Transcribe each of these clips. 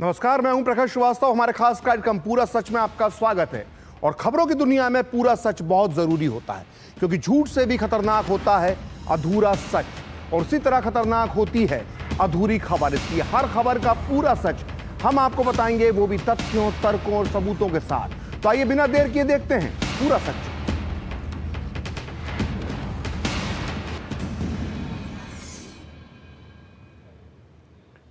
नमस्कार, मैं हूं प्रकाश श्रीवास्तव। हमारे खास कार्यक्रम पूरा सच में आपका स्वागत है। और खबरों की दुनिया में पूरा सच बहुत जरूरी होता है, क्योंकि झूठ से भी खतरनाक होता है अधूरा सच, और उसी तरह खतरनाक होती है अधूरी खबर। इसलिए हर खबर का पूरा सच हम आपको बताएंगे, वो भी तथ्यों, तर्कों और सबूतों के साथ। तो आइए बिना देर किए देखते हैं पूरा सच।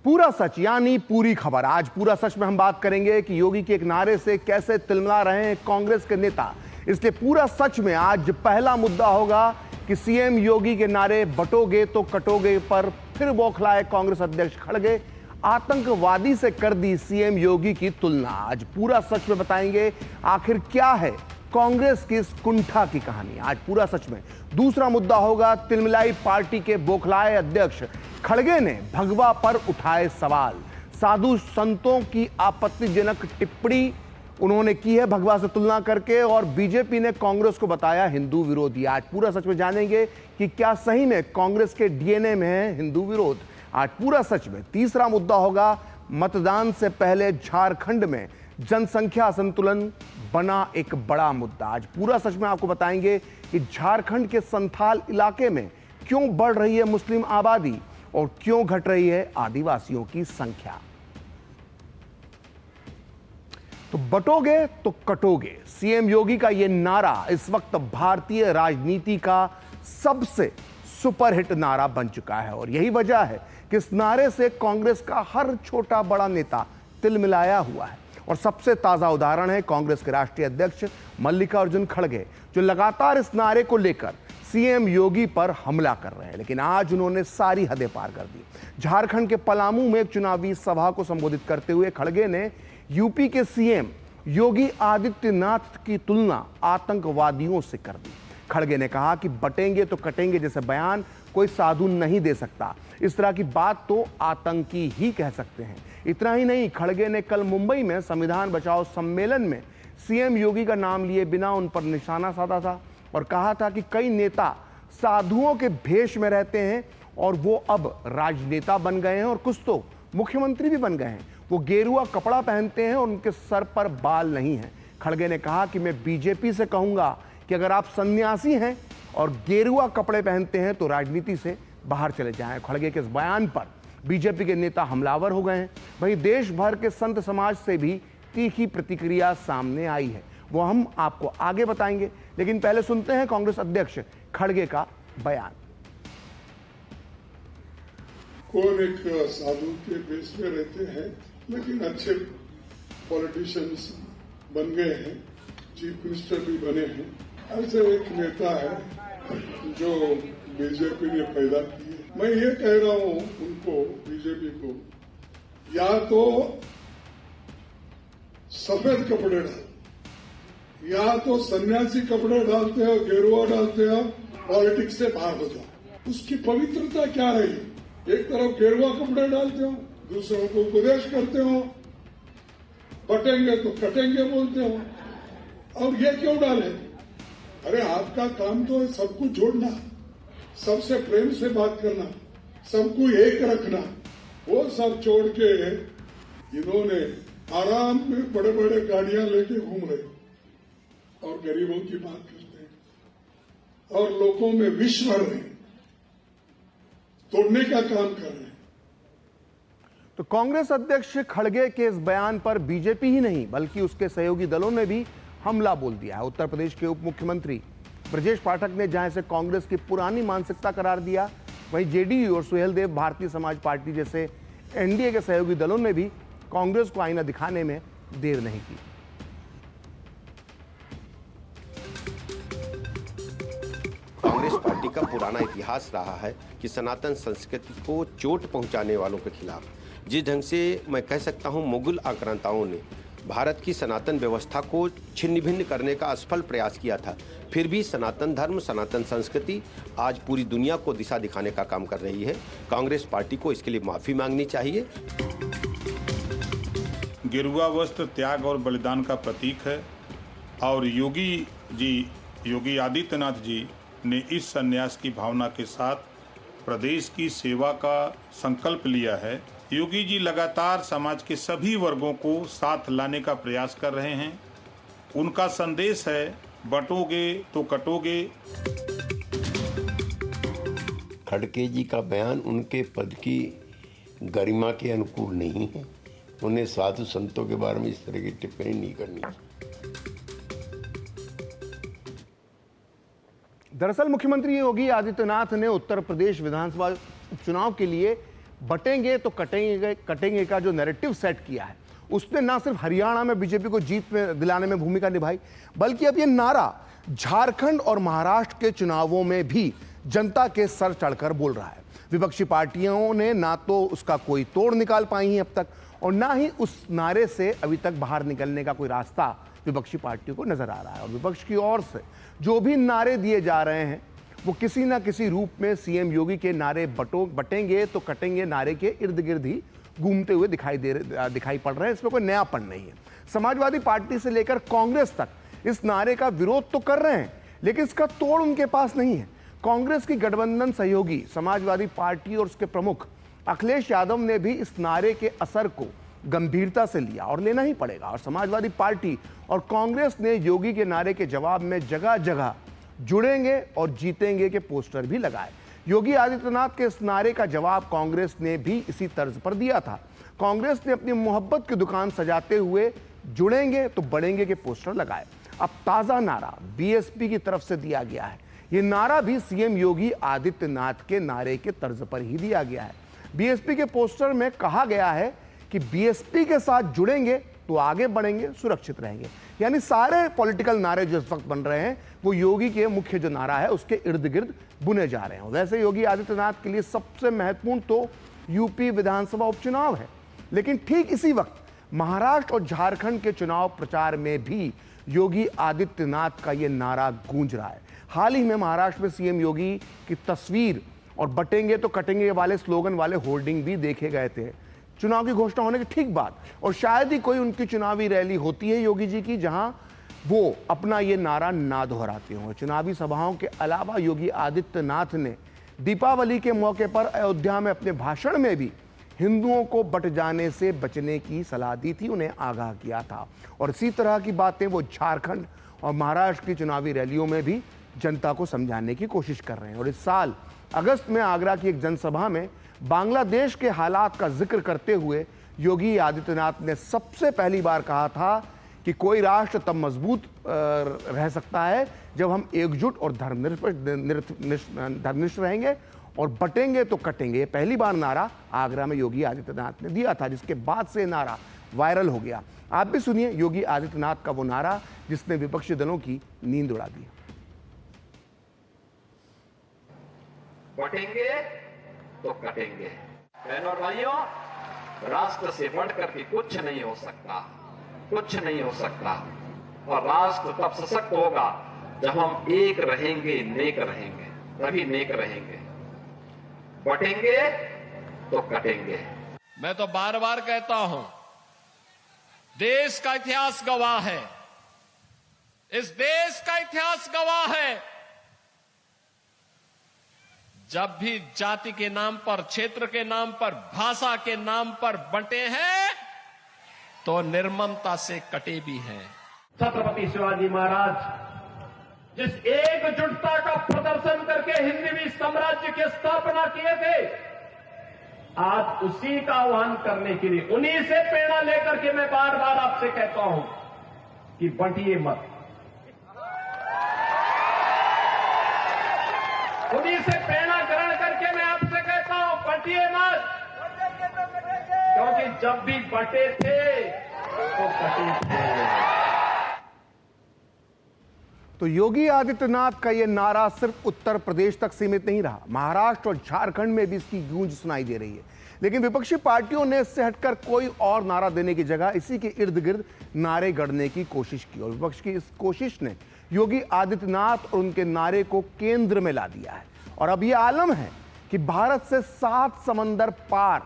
पूरा सच यानी पूरी खबर। आज पूरा सच में हम बात करेंगे कि योगी के एक नारे से कैसे तिलमिला रहे हैं कांग्रेस के नेता। इसलिए पूरा सच में आज पहला मुद्दा होगा कि सीएम योगी के नारे बटोगे तो कटोगे पर फिर बौखलाए कांग्रेस अध्यक्ष खड़गे। आतंकवादी से कर दी सीएम योगी की तुलना। आज पूरा सच में बताएंगे आखिर क्या है कांग्रेस की इस कुंठा की कहानी। आज पूरा सच में दूसरा मुद्दा होगा तिलमिलाई पार्टी के बौखलाए अध्यक्ष खड़गे ने भगवा पर उठाए सवाल। साधु संतों की आपत्तिजनक टिप्पणी उन्होंने की है भगवा से तुलना करके, और बीजेपी ने कांग्रेस को बताया हिंदू विरोधी। आज पूरा सच में जानेंगे कि क्या सही में कांग्रेस के डीएनए में है हिंदू विरोध। आज पूरा सच में तीसरा मुद्दा होगा मतदान से पहले झारखंड में जनसंख्या संतुलन बना एक बड़ा मुद्दा। आज पूरा सच में आपको बताएंगे कि झारखंड के संथाल इलाके में क्यों बढ़ रही है मुस्लिम आबादी और क्यों घट रही है आदिवासियों की संख्या। तो बटोगे तो कटोगे, सीएम योगी का यह नारा इस वक्त भारतीय राजनीति का सबसे सुपरहिट नारा बन चुका है, और यही वजह है कि इस नारे से कांग्रेस का हर छोटा बड़ा नेता तिलमिलाया हुआ है। और सबसे ताजा उदाहरण है कांग्रेस के राष्ट्रीय अध्यक्ष मल्लिकार्जुन खड़गे, जो लगातार इस नारे को लेकर सीएम योगी पर हमला कर रहे हैं। लेकिन आज उन्होंने सारी हदें पार कर दी। झारखंड के पलामू में एक चुनावी सभा को संबोधित करते हुए खड़गे ने यूपी के सीएम योगी आदित्यनाथ की तुलना आतंकवादियों से कर दी। खड़गे ने कहा कि बटेंगे तो कटेंगे जैसे बयान कोई साधु नहीं दे सकता। इस तरह की बात तो आतंकी ही कह सकते हैं। इतना ही नहीं, खड़गे ने कल मुंबई में संविधान बचाओ सम्मेलन में सीएम योगी का नाम लिए बिना उन पर निशाना साधा था और कहा था कि कई नेता साधुओं के भेष में रहते हैं और वो अब राजनेता बन गए हैं, और कुछ तो मुख्यमंत्री भी बन गए हैं। वो गेरुआ कपड़ा पहनते हैं और उनके सर पर बाल नहीं है। खड़गे ने कहा कि मैं बीजेपी से कहूंगा कि अगर आप सन्यासी हैं और गेरुआ कपड़े पहनते हैं तो राजनीति से बाहर चले जाएं। खड़गे के इस बयान पर बीजेपी के नेता हमलावर हो गए हैं। वहीं देश भर के संत समाज से भी तीखी प्रतिक्रिया सामने आई है, वो हम आपको आगे बताएंगे। लेकिन पहले सुनते हैं कांग्रेस अध्यक्ष खड़गे का बयान। कौन एक साधु के बेस में रहते हैं, लेकिन अच्छे पॉलिटिशियंस बन गए हैं, चीफ मिनिस्टर भी बने हैं। ऐसे एक नेता है जो बीजेपी ने पैदा की है। मैं ये कह रहा हूं उनको, बीजेपी को, या तो सफेद कपड़े डाल, या तो सन्यासी कपड़े डालते हो, गेरुआ डालते हो, पॉलिटिक्स से बाहर हो जाओ। उसकी पवित्रता क्या रही? एक तरफ गेरुआ कपड़े डालते हो, दूसरों को उपदेश करते हो, बटेंगे तो कटेंगे बोलते हो, और ये क्यों डाले? अरे आपका काम तो है सबको जोड़ना, सबसे प्रेम से बात करना, सबको एक रखना। वो सब छोड़ के इन्होंने आराम में बड़े बड़े गाड़ियां लेके घूम रहे और गरीबों की बात करते हैं और लोगों में विष भर रहे हैं, तोड़ने का काम कर रहे हैं। तो कांग्रेस अध्यक्ष खड़गे के इस बयान पर बीजेपी ही नहीं बल्कि उसके सहयोगी दलों ने भी हमला बोल दिया है। उत्तर प्रदेश के उप मुख्यमंत्री ब्रजेश पाठक ने जहां इसे कांग्रेस की पुरानी मानसिकता करार दिया, वहीं जेडीयू और सुहेलदेव भारतीय समाज पार्टी जैसे एनडीए के सहयोगी दलों ने भी कांग्रेस को आईना दिखाने में देर नहीं की। कांग्रेस पार्टी का पुराना इतिहास रहा है कि सनातन संस्कृति को चोट पहुंचाने वालों के खिलाफ, जिस ढंग से मैं कह सकता हूं मुगल आक्रांताओं ने भारत की सनातन व्यवस्था को छिन्न भिन्न करने का असफल प्रयास किया था, फिर भी सनातन धर्म, सनातन संस्कृति आज पूरी दुनिया को दिशा दिखाने का काम कर रही है। कांग्रेस पार्टी को इसके लिए माफी मांगनी चाहिए। गेरुआ वस्त्र त्याग और बलिदान का प्रतीक है, और योगी आदित्यनाथ जी ने इस संन्यास की भावना के साथ प्रदेश की सेवा का संकल्प लिया है। योगी जी लगातार समाज के सभी वर्गों को साथ लाने का प्रयास कर रहे हैं। उनका संदेश है, बंटोगे तो कटोगे। खड़गे जी का बयान उनके पद की गरिमा के अनुकूल नहीं है। उन्हें साधु संतों के बारे में इस तरह की टिप्पणी नहीं करनी चाहिए। दरअसल मुख्यमंत्री योगी आदित्यनाथ ने उत्तर प्रदेश विधानसभा उपचुनाव के लिए बटेंगे तो कटेंगे का जो नैरेटिव सेट किया है, उसने ना सिर्फ हरियाणा में बीजेपी को जीत में दिलाने में भूमिका निभाई, बल्कि अब यह नारा झारखंड और महाराष्ट्र के चुनावों में भी जनता के सर चढ़कर बोल रहा है। विपक्षी पार्टियों ने ना तो उसका कोई तोड़ निकाल पाई है अब तक, और ना ही उस नारे से अभी तक बाहर निकलने का कोई रास्ता विपक्षी पार्टियों को नजर आ रहा है। और विपक्ष की ओर से जो भी नारे दिए जा रहे हैं वो किसी ना किसी रूप में सीएम योगी के नारे बटेंगे तो कटेंगे नारे के इर्द गिर्द ही घूमते हुए दिखाई पड़ रहे हैं। इसमें कोई नयापन नहीं है। समाजवादी पार्टी से लेकर कांग्रेस तक इस नारे का विरोध तो कर रहे हैं, लेकिन इसका तोड़ उनके पास नहीं है। कांग्रेस की गठबंधन सहयोगी समाजवादी पार्टी और उसके प्रमुख अखिलेश यादव ने भी इस नारे के असर को गंभीरता से लिया और लेना ही पड़ेगा। और समाजवादी पार्टी और कांग्रेस ने योगी के नारे के जवाब में जगह जगह जुड़ेंगे और जीतेंगे के पोस्टर भी लगाए। योगी आदित्यनाथ के इस नारे का जवाब कांग्रेस ने भी इसी तर्ज पर दिया था। कांग्रेस ने अपनी मोहब्बत की दुकान सजाते हुए जुड़ेंगे तो बढ़ेंगे के पोस्टर लगाए। अब ताजा नारा बीएसपी की तरफ से दिया गया है। यह नारा भी सीएम योगी आदित्यनाथ के नारे के तर्ज पर ही दिया गया है। बीएसपी के पोस्टर में कहा गया है कि बीएसपी के साथ जुड़ेंगे तो आगे बढ़ेंगे, सुरक्षित रहेंगे। यानी सारे पॉलिटिकल नारे जो इस वक्त बन रहे हैं वो योगी के मुख्य जो नारा है उसके इर्द गिर्द बुने जा रहे हैं। वैसे योगी आदित्यनाथ के लिए सबसे महत्वपूर्ण तो यूपी विधानसभा उपचुनाव है, लेकिन ठीक इसी वक्त महाराष्ट्र और झारखंड के चुनाव प्रचार में भी योगी आदित्यनाथ का यह नारा गूंज रहा है। हाल ही में महाराष्ट्र में सीएम योगी की तस्वीर और बटेंगे तो कटेंगे वाले स्लोगन वाले होर्डिंग भी देखे गए थे चुनाव की घोषणा होने के ठीक बाद, और शायद ही कोई उनकी चुनावी रैली होती है योगी जी की जहां वो अपना ये नारा ना दोहराते हों। चुनावी सभाओं के अलावा योगी आदित्यनाथ ने दीपावली के मौके पर अयोध्या में अपने भाषण में भी हिंदुओं को बट जाने से बचने की सलाह दी थी, उन्हें आगाह किया था। और इसी तरह की बातें वो झारखंड और महाराष्ट्र की चुनावी रैलियों में भी जनता को समझाने की कोशिश कर रहे हैं। और इस साल अगस्त में आगरा की एक जनसभा में बांग्लादेश के हालात का जिक्र करते हुए योगी आदित्यनाथ ने सबसे पहली बार कहा था कि कोई राष्ट्र तब मजबूत रह सकता है जब हम एकजुट और धर्मनिष्ठ रहेंगे, और बटेंगे तो कटेंगे। पहली बार नारा आगरा में योगी आदित्यनाथ ने दिया था, जिसके बाद से नारा वायरल हो गया। आप भी सुनिए योगी आदित्यनाथ का वो नारा जिसने विपक्षी दलों की नींद उड़ा दी। बटेंगे तो कटेंगे। बहनों और भाइयों, राष्ट्र से बढ़कर के कुछ नहीं हो सकता, कुछ नहीं हो सकता। और राष्ट्र तब सशक्त होगा जब हम एक रहेंगे, नेक रहेंगे, तभी नेक रहेंगे। बटेंगे तो कटेंगे। मैं तो बार बार कहता हूं, देश का इतिहास गवाह है, इस देश का इतिहास गवाह है। जब भी जाति के नाम पर, क्षेत्र के नाम पर, भाषा के नाम पर बंटे हैं तो निर्ममता से कटे भी हैं। छत्रपति शिवाजी महाराज जिस एकजुटता का प्रदर्शन करके हिंदवी साम्राज्य की स्थापना किए थे, आज उसी का आह्वान करने के लिए, उन्हीं से प्रेरणा लेकर के मैं बार बार आपसे कहता हूं कि बंटिए मत। उन्हीं से प्रेरणा ग्रहण करके मैं आपसे कहता हूं बंटिए मत, क्योंकि जब भी बटे थे तो कटे थे। तो योगी आदित्यनाथ का यह नारा सिर्फ उत्तर प्रदेश तक सीमित नहीं रहा, महाराष्ट्र और झारखंड में भी इसकी गूंज सुनाई दे रही है। लेकिन विपक्षी पार्टियों ने इससे हटकर कोई और नारा देने की जगह इसी के इर्द गिर्द नारे गढ़ने की कोशिश की, और विपक्ष की इस कोशिश ने योगी आदित्यनाथ और उनके नारे को केंद्र में ला दिया है। और अब यह आलम है कि भारत से 7 समंदर पार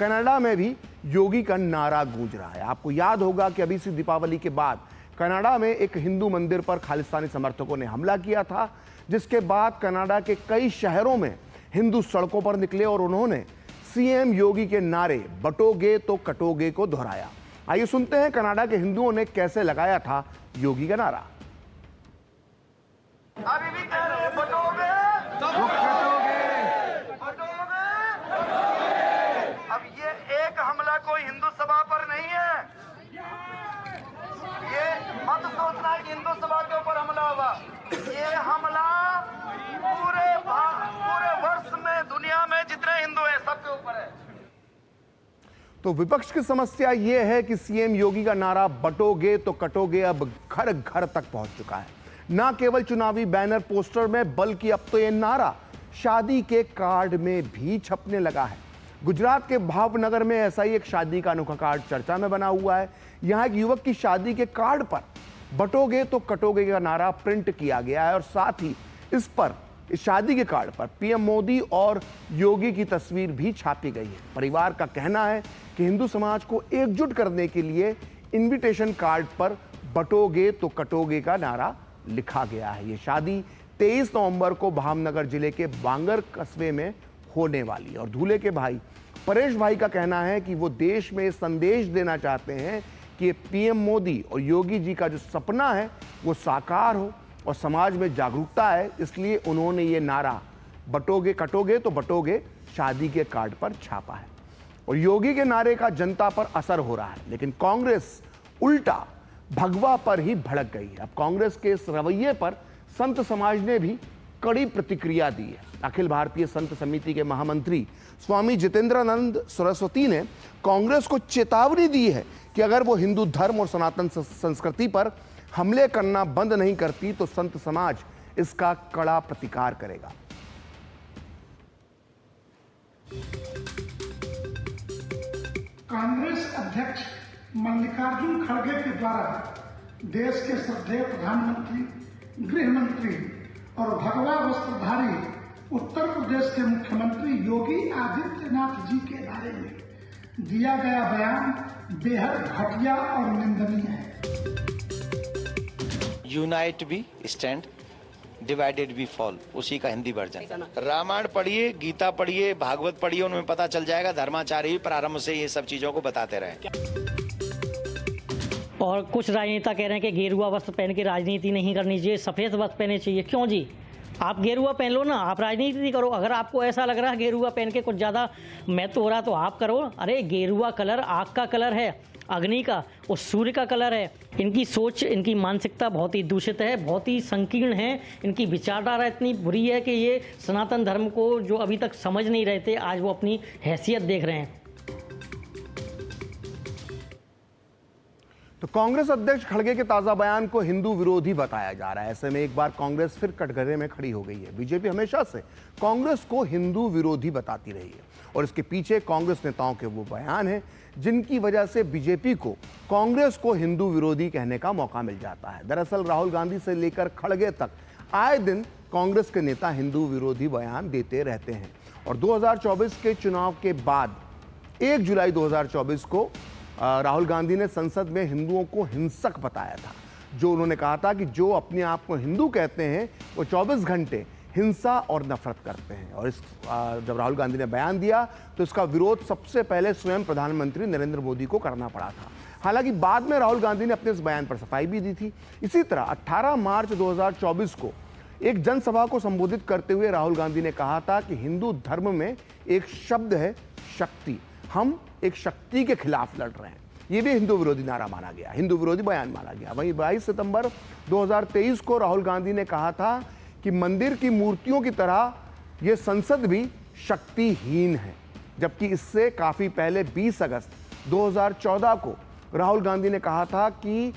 कनाडा में भी योगी का नारा गूंज रहा है। आपको याद होगा कि अभी से दीपावली के बाद कनाडा में एक हिंदू मंदिर पर खालिस्तानी समर्थकों ने हमला किया था, जिसके बाद कनाडा के कई शहरों में हिंदू सड़कों पर निकले और उन्होंने सीएम योगी के नारे बटोगे तो कटोगे को दोहराया। आइए सुनते हैं कनाडा के हिंदुओं ने कैसे लगाया था योगी का नारा। अभी भी कह रहे हैं बटोगे तो कटोगे, बटोगे। अब ये एक हमला कोई हिंदू सभा पर नहीं है, ये मत सोचना कि हिंदू सभा के ऊपर हमला होगा। ये हमला पूरे वर्ष में दुनिया में जितने हिंदू हैं सबके ऊपर है। तो विपक्ष की समस्या यह है कि सीएम योगी का नारा बटोगे तो कटोगे अब घर घर तक पहुंच चुका है। न केवल चुनावी बैनर पोस्टर में बल्कि अब तो यह नारा शादी के कार्ड में भी छपने लगा है। गुजरात के भावनगर में ऐसा ही एक शादी का अनोखा कार्ड चर्चा में बना हुआ है। यहां एक युवक की शादी के कार्ड पर बटोगे तो कटोगे का नारा प्रिंट किया गया है और साथ ही इस शादी के कार्ड पर पीएम मोदी और योगी की तस्वीर भी छापी गई है। परिवार का कहना है कि हिंदू समाज को एकजुट करने के लिए इनविटेशन कार्ड पर बटोगे तो कटोगे का नारा लिखा गया है। ये शादी 23 नवंबर को भावनगर जिले के बांगर कस्बे में होने वाली है और दूल्हे के भाई परेश भाई का कहना है कि वो देश में संदेश देना चाहते हैं कि पीएम मोदी और योगी जी का जो सपना है वो साकार हो और समाज में जागरूकता है, इसलिए उन्होंने ये नारा बटोगे कटोगे तो बटोगे शादी के कार्ड पर छापा है। और योगी के नारे का जनता पर असर हो रहा है, लेकिन कांग्रेस उल्टा भगवा पर ही भड़क गई है। अब कांग्रेस के इस रवैये पर संत समाज ने भी कड़ी प्रतिक्रिया दी है। अखिल भारतीय संत समिति के महामंत्री स्वामी जितेंद्रानंद सरस्वती ने कांग्रेस को चेतावनी दी है कि अगर वो हिंदू धर्म और सनातन संस्कृति पर हमले करना बंद नहीं करती तो संत समाज इसका कड़ा प्रतिकार करेगा। कांग्रेस अध्यक्ष मल्लिकार्जुन खड़गे के द्वारा देश के श्रद्धेय प्रधानमंत्री, गृह मंत्री और भगवा वस्त्रधारी उत्तर प्रदेश के मुख्यमंत्री योगी आदित्यनाथ जी के बारे में दिया गया बयान बेहद घटिया और निंदनीय है। यूनाइट भी स्टैंड, डिवाइडेड भी फॉल, उसी का हिंदी वर्जन। रामायण पढ़िए, गीता पढ़िए, भागवत पढ़िए, उनमें पता चल जाएगा। धर्माचार्य ही प्रारंभ से ये सब चीजों को बताते रहे। और कुछ राजनेता कह रहे हैं कि गेरुआ वस्त्र पहन के राजनीति नहीं करनी चाहिए, सफेद वस्त्र पहने चाहिए। क्यों जी? आप गेरुआ पहन लो ना, आप राजनीति नहीं करो। अगर आपको ऐसा लग रहा है गेरुआ पहन के कुछ ज़्यादा महत्व हो रहा तो आप करो। अरे गेरुआ कलर आग का कलर है, अग्नि का और सूर्य का कलर है। इनकी सोच, इनकी मानसिकता बहुत ही दूषित है, बहुत ही संकीर्ण है। इनकी विचारधारा इतनी बुरी है कि ये सनातन धर्म को जो अभी तक समझ नहीं रहे थे, आज वो अपनी हैसियत देख रहे हैं। तो कांग्रेस अध्यक्ष खड़गे के ताजा बयान को हिंदू विरोधी बताया जा रहा है। ऐसे में एक बार कांग्रेस फिर कटघरे में खड़ी हो गई है। बीजेपी हमेशा से कांग्रेस को हिंदू विरोधी बताती रही है और इसके पीछे कांग्रेस नेताओं के वो बयान है जिनकी वजह से बीजेपी को कांग्रेस को हिंदू विरोधी कहने का मौका मिल जाता है। दरअसल राहुल गांधी से लेकर खड़गे तक आए दिन कांग्रेस के नेता हिंदू विरोधी बयान देते रहते हैं और 2024 के चुनाव के बाद 1 जुलाई 2024 को राहुल गांधी ने संसद में हिंदुओं को हिंसक बताया था। जो उन्होंने कहा था कि जो अपने आप को हिंदू कहते हैं वो 24 घंटे हिंसा और नफरत करते हैं। और जब राहुल गांधी ने बयान दिया तो इसका विरोध सबसे पहले स्वयं प्रधानमंत्री नरेंद्र मोदी को करना पड़ा था। हालांकि बाद में राहुल गांधी ने अपने इस बयान पर सफाई भी दी थी। इसी तरह 18 मार्च 2024 को एक जनसभा को संबोधित करते हुए राहुल गांधी ने कहा था कि हिंदू धर्म में एक शब्द है शक्ति, हम एक शक्ति के खिलाफ लड़ रहे हैं। यह भी हिंदू विरोधी नारा माना गया, हिंदू विरोधी बयान माना गया। वहीं 22 सितंबर 2023 को राहुल गांधी ने कहा था कि मंदिर की मूर्तियों की तरह यह संसद भी शक्तिहीन है। जबकि इससे काफी पहले 20 अगस्त 2014 को राहुल गांधी ने कहा था कि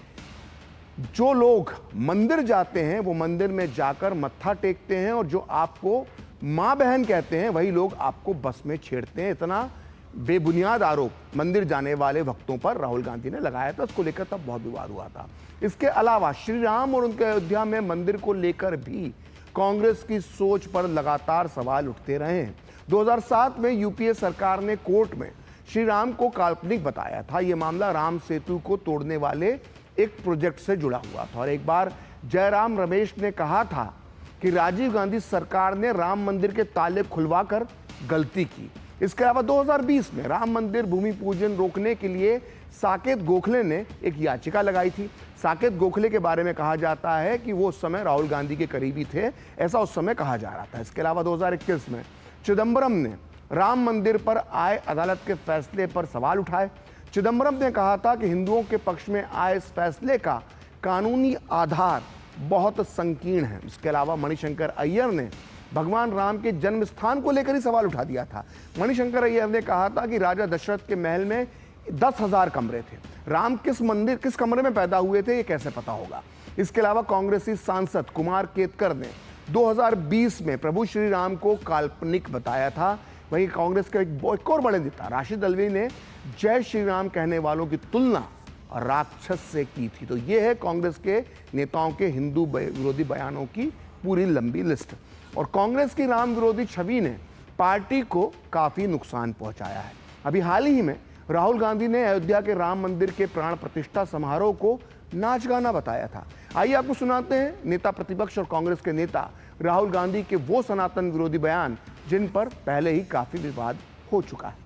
जो लोग मंदिर जाते हैं वो मंदिर में जाकर मत्था टेकते हैं और जो आपको मां बहन कहते हैं वही लोग आपको बस में छेड़ते हैं। इतना बेबुनियाद आरोप मंदिर जाने वाले भक्तों पर राहुल गांधी ने लगाया था। उसको लेकर तब बहुत विवाद हुआ था। इसके अलावा श्री राम और उनके अयोध्या में मंदिर को लेकर भी कांग्रेस की सोच पर लगातार सवाल उठते रहे हैं। 2007 में यूपीए सरकार ने कोर्ट में श्री राम को काल्पनिक बताया था। यह मामला राम सेतु को तोड़ने वाले एक प्रोजेक्ट से जुड़ा हुआ था और एक बार जयराम रमेश ने कहा था कि राजीव गांधी सरकार ने राम मंदिर के ताले खुलवाकर गलती की। इसके अलावा 2020 में राम मंदिर भूमि पूजन रोकने के लिए साकेत गोखले ने एक याचिका लगाई थी। साकेत गोखले के बारे में कहा जाता है कि वो उस समय राहुल गांधी के करीबी थे, ऐसा उस समय कहा जा रहा था। इसके अलावा 2021 में चिदंबरम ने राम मंदिर पर आए अदालत के फैसले पर सवाल उठाए। चिदंबरम ने कहा था कि हिंदुओं के पक्ष में आए इस फैसले का कानूनी आधार बहुत संकीर्ण है। इसके अलावा मणिशंकर अय्यर ने भगवान राम के जन्म स्थान को लेकर ही सवाल उठा दिया था। मणिशंकर अय्यर ने कहा था कि राजा दशरथ के महल में 10,000 कमरे थे, राम किस कमरे में पैदा हुए थे ये कैसे पता होगा। इसके अलावा कांग्रेसी सांसद कुमार केतकर ने 2020 में प्रभु श्री राम को काल्पनिक बताया था। वहीं कांग्रेस के एक और बड़े नेता राशिद अल्वी ने जय श्री राम कहने वालों की तुलना राक्षस से की थी। तो ये है कांग्रेस के नेताओं के हिंदू विरोधी बयानों की पूरी लंबी लिस्ट। और कांग्रेस की राम विरोधी छवि ने पार्टी को काफी नुकसान पहुंचाया है। अभी हाल ही में राहुल गांधी ने अयोध्या के राम मंदिर के प्राण प्रतिष्ठा समारोह को नाच गाना बताया था। आइए आपको सुनाते हैं नेता प्रतिपक्ष और कांग्रेस के नेता राहुल गांधी के वो सनातन विरोधी बयान जिन पर पहले ही काफी विवाद हो चुका है।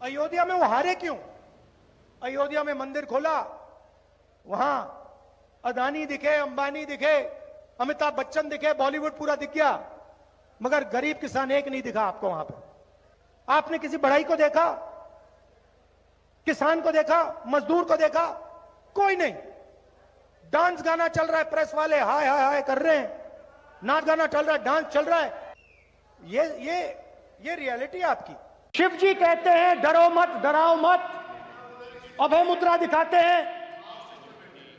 अयोध्या में वो हारे क्यों? अयोध्या में मंदिर खोला, वहां अदानी दिखे, अंबानी दिखे, अमिताभ बच्चन दिखे, बॉलीवुड पूरा दिख गया, मगर गरीब किसान एक नहीं दिखा आपको वहां पे। आपने किसी बढ़ई को देखा, किसान को देखा, मजदूर को देखा? कोई नहीं। डांस गाना चल रहा है, प्रेस वाले हाय हाय हाय कर रहे हैं, नाच गाना चल रहा है, डांस चल रहा है। ये रियलिटी आपकी। शिव जी कहते हैं डरो मत, डराओ मत, अभय मुद्रा दिखाते हैं,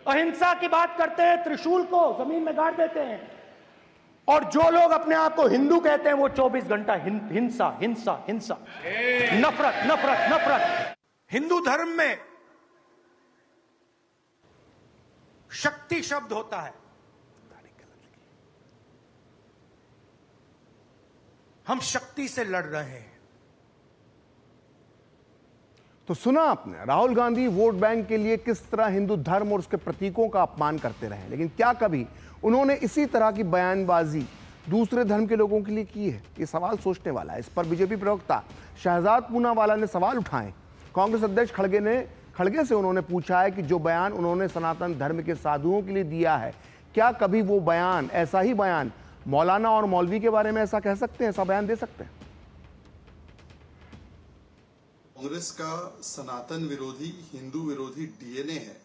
अहिंसा की बात करते हैं, त्रिशूल को जमीन में गाड़ देते हैं। और जो लोग अपने आप को हिंदू कहते हैं वो 24 घंटा हिंसा हिंसा हिंसा, नफरत नफरत नफरत। हिंदू धर्म में शक्ति शब्द होता है। हम शक्ति से लड़ रहे हैं। तो सुना आपने राहुल गांधी वोट बैंक के लिए किस तरह हिंदू धर्म और उसके प्रतीकों का अपमान करते रहे, लेकिन क्या कभी उन्होंने इसी तरह की बयानबाजी दूसरे धर्म के लोगों के लिए की है? ये सवाल सोचने वाला है। इस पर बीजेपी प्रवक्ता शहजाद पूनावाला ने सवाल उठाए। कांग्रेस अध्यक्ष खड़गे से उन्होंने पूछा है कि जो बयान उन्होंने सनातन धर्म के साधुओं के लिए दिया है, क्या कभी वो बयान, ऐसा ही बयान मौलाना और मौलवी के बारे में ऐसा कह सकते हैं, ऐसा बयान दे सकते हैं? कांग्रेस का सनातन विरोधी, हिंदू विरोधी डीएनए है।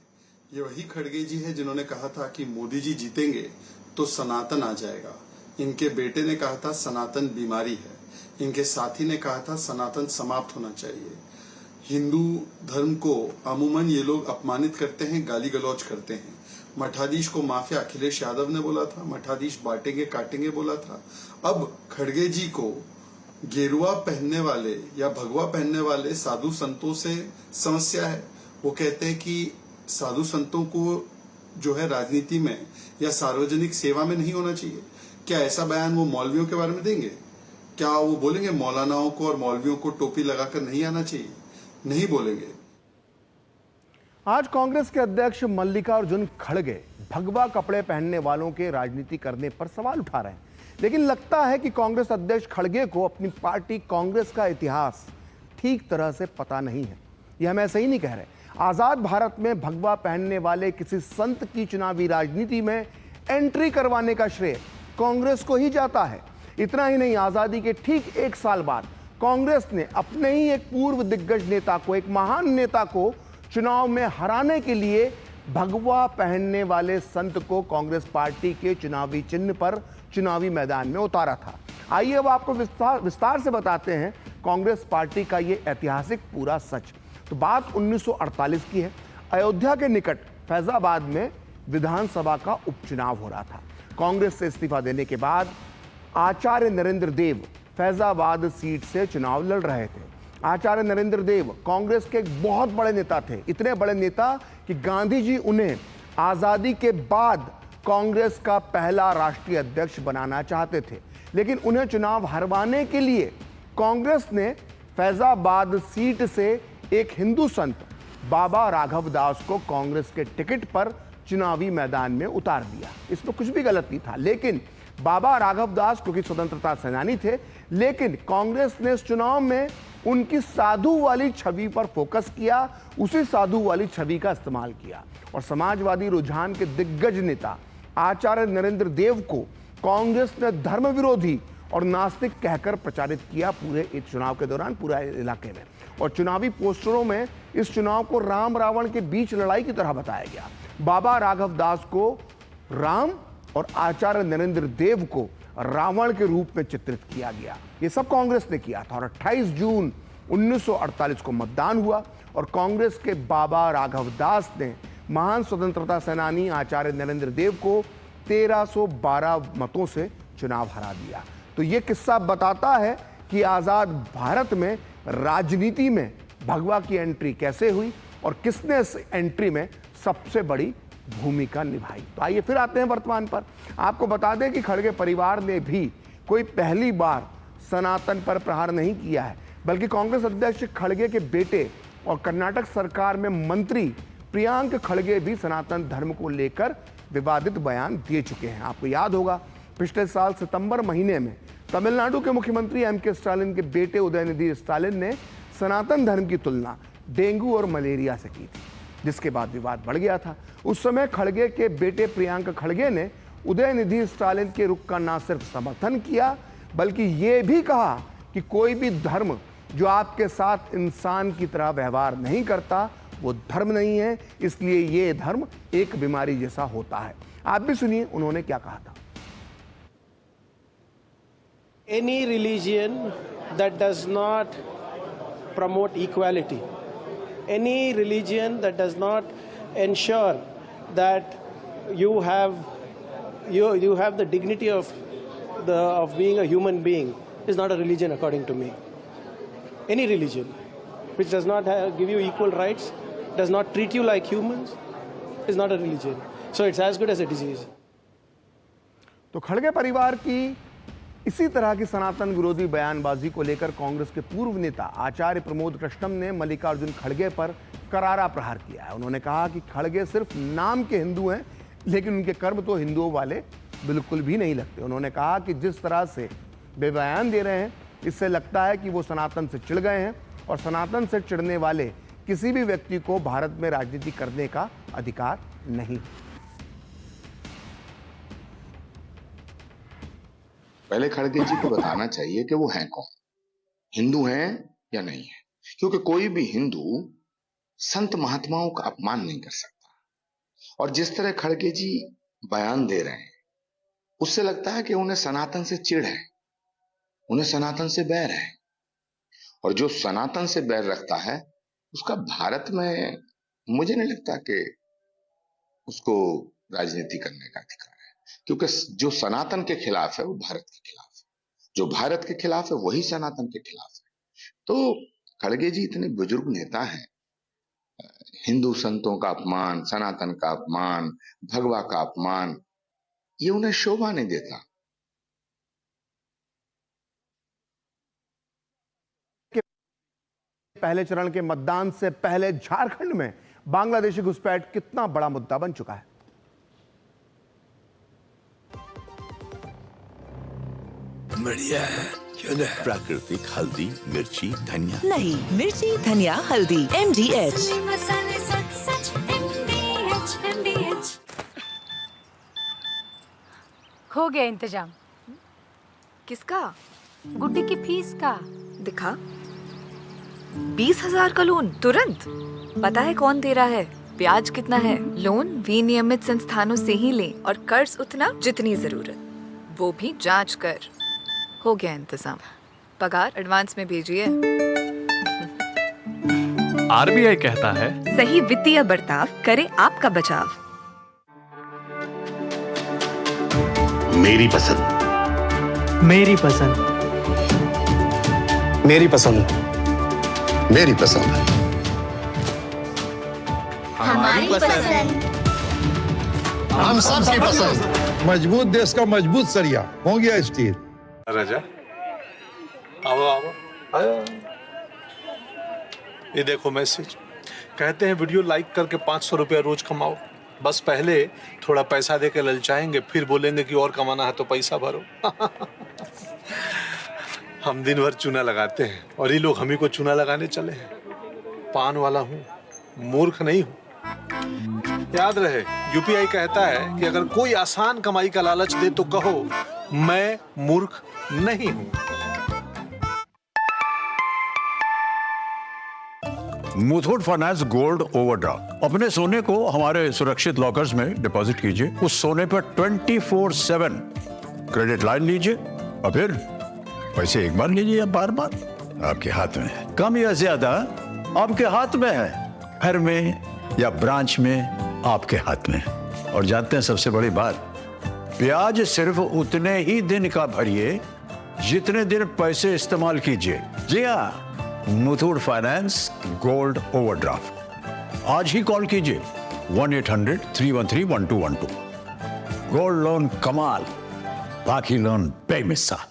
ये वही खड़गे जी है जिन्होंने कहा था कि मोदी जी जीतेंगे तो सनातन आ जाएगा। इनके बेटे ने कहा था सनातन बीमारी है। इनके साथी ने कहा था सनातन समाप्त होना चाहिए। हिंदू धर्म को अमूमन ये लोग अपमानित करते हैं, गाली गलौज करते हैं। मठाधीश को माफिया अखिलेश यादव ने बोला था, मठाधीश बांटेंगे काटेंगे बोला था। अब खड़गे जी को गेरुआ पहनने वाले या भगवा पहनने वाले साधु संतों से समस्या है। वो कहते हैं कि साधु संतों को जो है राजनीति में या सार्वजनिक सेवा में नहीं होना चाहिए। क्या ऐसा बयान वो मौलवियों के बारे में देंगे? क्या वो बोलेंगे मौलानाओं को और मौलवियों को टोपी लगाकर नहीं आना चाहिए? नहीं बोलेंगे। आज कांग्रेस के अध्यक्ष मल्लिकार्जुन खड़गे भगवा कपड़े पहनने वालों के राजनीति करने पर सवाल उठा रहे हैं, लेकिन लगता है कि कांग्रेस अध्यक्ष खड़गे को अपनी पार्टी कांग्रेस का इतिहास ठीक तरह से पता नहीं है। यह हम ऐसे ही नहीं कह रहे। आजाद भारत में भगवा पहनने वाले किसी संत की चुनावी राजनीति में एंट्री करवाने का श्रेय कांग्रेस को ही जाता है। इतना ही नहीं, आजादी के ठीक 1 साल बाद कांग्रेस ने अपने ही एक पूर्व दिग्गज नेता को, एक महान नेता को चुनाव में हराने के लिए भगवा पहनने वाले संत को कांग्रेस पार्टी के चुनावी चिन्ह पर चुनावी मैदान में उतारा था। आइए अब आपको विस्तार से बताते हैं कांग्रेस पार्टी का ये ऐतिहासिक पूरा सच। तो बात 1948 की है। अयोध्या के निकट फैजाबाद में विधानसभा का उपचुनाव हो रहा था। कांग्रेस से इस्तीफा देने के बाद आचार्य नरेंद्र देव फैजाबाद सीट से चुनाव लड़ रहे थे। आचार्य नरेंद्र देव कांग्रेस के एक बहुत बड़े नेता थे, इतने बड़े नेता कि गांधी जी उन्हें आजादी के बाद कांग्रेस का पहला राष्ट्रीय अध्यक्ष बनाना चाहते थे, लेकिन उन्हें चुनाव हरवाने के लिए कांग्रेस ने फैजाबाद सीट से एक हिंदू संत बाबा राघव दास को कांग्रेस के टिकट पर चुनावी मैदान में उतार दिया। इसमें कुछ भी गलत नहीं था, लेकिन बाबा राघव दास क्योंकि स्वतंत्रता सेनानी थे, लेकिन कांग्रेस ने इस चुनाव में उनकी साधु वाली छवि पर फोकस किया, उसी साधु वाली छवि का इस्तेमाल किया और समाजवादी रुझान के दिग्गज नेता आचार्य नरेंद्र देव को कांग्रेस ने धर्म विरोधी और नास्तिक कहकर प्रचारित किया पूरे इस चुनाव के दौरान पूरे इलाके में। और चुनावी पोस्टरों में इस चुनाव को राम रावण के बीच लड़ाई की तरह बताया गया। बाबा राघव दास को राम और आचार्य नरेंद्र देव को रावण के रूप में चित्रित किया गया। ये सब कांग्रेस ने किया था और 28 जून 1948 को मतदान हुआ और कांग्रेस के बाबा राघव दास ने महान स्वतंत्रता सेनानी आचार्य नरेंद्र देव को 1312 मतों से चुनाव हरा दिया। तो ये किस्सा बताता है कि आजाद भारत में राजनीति में भगवा की एंट्री कैसे हुई और किसने इस एंट्री में सबसे बड़ी भूमिका निभाई। तो आइए फिर आते हैं वर्तमान पर। आपको बता दें कि खड़गे परिवार ने भी कोई पहली बार सनातन पर प्रहार नहीं किया है, बल्कि कांग्रेस अध्यक्ष खड़गे के बेटे और कर्नाटक सरकार में मंत्री प्रियांक खड़गे भी सनातन धर्म को लेकर विवादित बयान दे चुके हैं। आपको याद होगा पिछले साल सितंबर महीने में तमिलनाडु के मुख्यमंत्री एम.के. स्टालिन के बेटे उदयनिधि स्टालिन ने सनातन धर्म की तुलना डेंगू और मलेरिया से की थी, जिसके बाद विवाद बढ़ गया था। उस समय खड़गे के बेटे प्रियांक खड़गे ने उदयनिधि स्टालिन के रुख का न सिर्फ समर्थन किया, बल्कि ये भी कहा कि कोई भी धर्म जो आपके साथ इंसान की तरह व्यवहार नहीं करता वो धर्म नहीं है, इसलिए ये धर्म एक बीमारी जैसा होता है। आप भी सुनिए उन्होंने क्या कहा था। Any religion that does not promote equality, any religion that does not ensure that you have the dignity of being a human being is not a religion according to me. Any religion which does not give you equal rights, does not treat you like humans, is not a religion. So it's as good as a disease. तो खड़गे परिवार की इसी तरह की सनातन विरोधी बयानबाजी को लेकर कांग्रेस के पूर्व नेता आचार्य प्रमोद कृष्णम ने मल्लिकार्जुन खड़गे पर करारा प्रहार किया है। उन्होंने कहा कि खड़गे सिर्फ नाम के हिंदू हैं, लेकिन उनके कर्म तो हिंदुओं वाले बिल्कुल भी नहीं लगते। उन्होंने कहा कि जिस तरह से वे बयान दे रहे हैं, इससे लगता है कि वो सनातन से चिढ़ गए हैं और सनातन से चिढ़ने वाले किसी भी व्यक्ति को भारत में राजनीति करने का अधिकार नहीं। पहले खड़गे जी को बताना चाहिए कि वो हैं कौन, हिंदू हैं या नहीं है, क्योंकि कोई भी हिंदू संत महात्माओं का अपमान नहीं कर सकता। और जिस तरह खड़गे जी बयान दे रहे हैं, उससे लगता है कि उन्हें सनातन से चिढ़ है, उन्हें सनातन से बैर है। और जो सनातन से बैर रखता है उसका भारत में मुझे नहीं लगता कि उसको राजनीति करने का अधिकार है, क्योंकि जो सनातन के खिलाफ है वो भारत के खिलाफ है, जो भारत के खिलाफ है वही सनातन के खिलाफ है। तो खड़गे जी इतने बुजुर्ग नेता हैं, हिंदू संतों का अपमान, सनातन का अपमान, भगवा का अपमान, ये उन्हें शोभा नहीं देता। पहले चरण के मतदान से पहले झारखंड में बांग्लादेशी घुसपैठ कितना बड़ा मुद्दा बन चुका है। बढ़िया है, क्यों नहीं? प्राकृतिक हल्दी, मिर्ची, धनिया नहीं, मिर्ची, धनिया, हल्दी, MDH। हो गया इंतजाम। किसका? गुड्डी की फीस का। दिखा। 20,000 का लोन तुरंत। पता है कौन दे रहा है, ब्याज कितना है? लोन विनियमित संस्थानों से ही लें और कर्ज उतना जितनी जरूरत, वो भी जांच कर। हो गया इंतजाम। पगार एडवांस में भेजिए। RBI कहता है सही वित्तीय बर्ताव करे आपका बचाव। मेरी पसंद, मेरी पसंद, मेरी पसंद, मेरी पसंद, हमारी पसंद, हम सबकी पसंद। मजबूत देश का मजबूत सरिया हो गया स्टील। राजा आओ आओ आया। ये देखो मैसेज, कहते हैं वीडियो लाइक करके 500 रुपया रोज कमाओ। बस पहले थोड़ा पैसा दे के ललचाएंगे, फिर बोलेंगे कि और कमाना है तो पैसा भरो। हम दिन भर चूना लगाते हैं और ये लोग हम ही को चूना लगाने चले हैं। पान वाला हूँ, मूर्ख नहीं हूँ। याद रहे, यूपीआई कहता है कि अगर कोई आसान कमाई का लालच दे तो कहो मैं मूर्ख नहीं हूँ। Muthoot finance gold overdraft. अपने सोने को हमारे सुरक्षित लॉकर्स में डिपॉजिट कीजिए। उस सोने पर 24/7 क्रेडिट लाइन लीजिए और फिर पैसे एक बार लीजिए या बार बार, आपके हाथ में है। कम या ज्यादा आपके हाथ में है, घर में या ब्रांच में आपके हाथ में है। और जानते हैं सबसे बड़ी बात, ब्याज सिर्फ उतने ही दिन का भरिए जितने दिन पैसे इस्तेमाल कीजिए। जी हाँ, मुथूट फाइनेंस गोल्ड ओवरड्राफ्ट। आज ही कॉल कीजिए 1-800-313-1212। गोल्ड लोन कमाल, बाकी लोन बेमिसाल।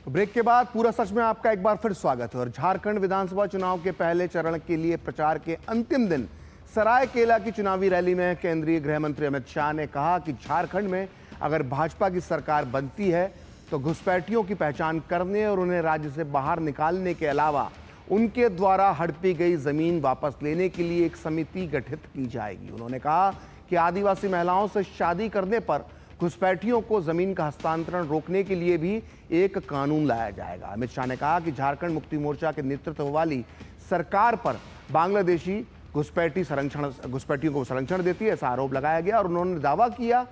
ब्रेक के बाद पूरा सच में आपका एक बार फिर स्वागत है। और झारखंड विधानसभा चुनाव के पहले चरण के लिए प्रचार के अंतिम दिन सरायकेला की चुनावी रैली में केंद्रीय गृह मंत्री अमित शाह ने कहा कि झारखंड में अगर भाजपा की सरकार बनती है तो घुसपैठियों की पहचान करने और उन्हें राज्य से बाहर निकालने के अलावा उनके द्वारा हड़पी गई जमीन वापस लेने के लिए एक समिति गठित की जाएगी। उन्होंने कहा कि आदिवासी महिलाओं से शादी करने पर घुसपैठियों को जमीन का हस्तांतरण रोकने के लिए भी एक कानून लाया जाएगा। अमित शाह ने कहा कि झारखंड मुक्ति मोर्चा के नेतृत्व वाली सरकार पर बांग्लादेशी घुसपैठियों को संरक्षण देती है, ऐसा आरोप लगाया गया। और उन्होंने दावा किया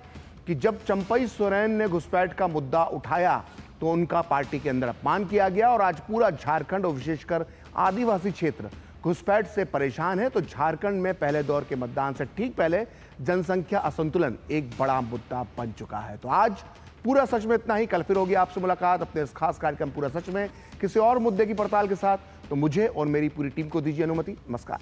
कि जब चंपई सोरेन ने घुसपैठ का मुद्दा उठाया तो उनका पार्टी के अंदर अपमान किया गया। और आज पूरा झारखंड और विशेषकर आदिवासी क्षेत्र घुसपैठ से परेशान है। तो झारखंड में पहले दौर के मतदान से ठीक पहले जनसंख्या असंतुलन एक बड़ा मुद्दा बन चुका है। तो आज पूरा सच में इतना ही। कल फिर होगी आपसे मुलाकात अपने इस खास कार्यक्रम पूरा सच में किसी और मुद्दे की पड़ताल के साथ। तो मुझे और मेरी पूरी टीम को दीजिए अनुमति। नमस्कार।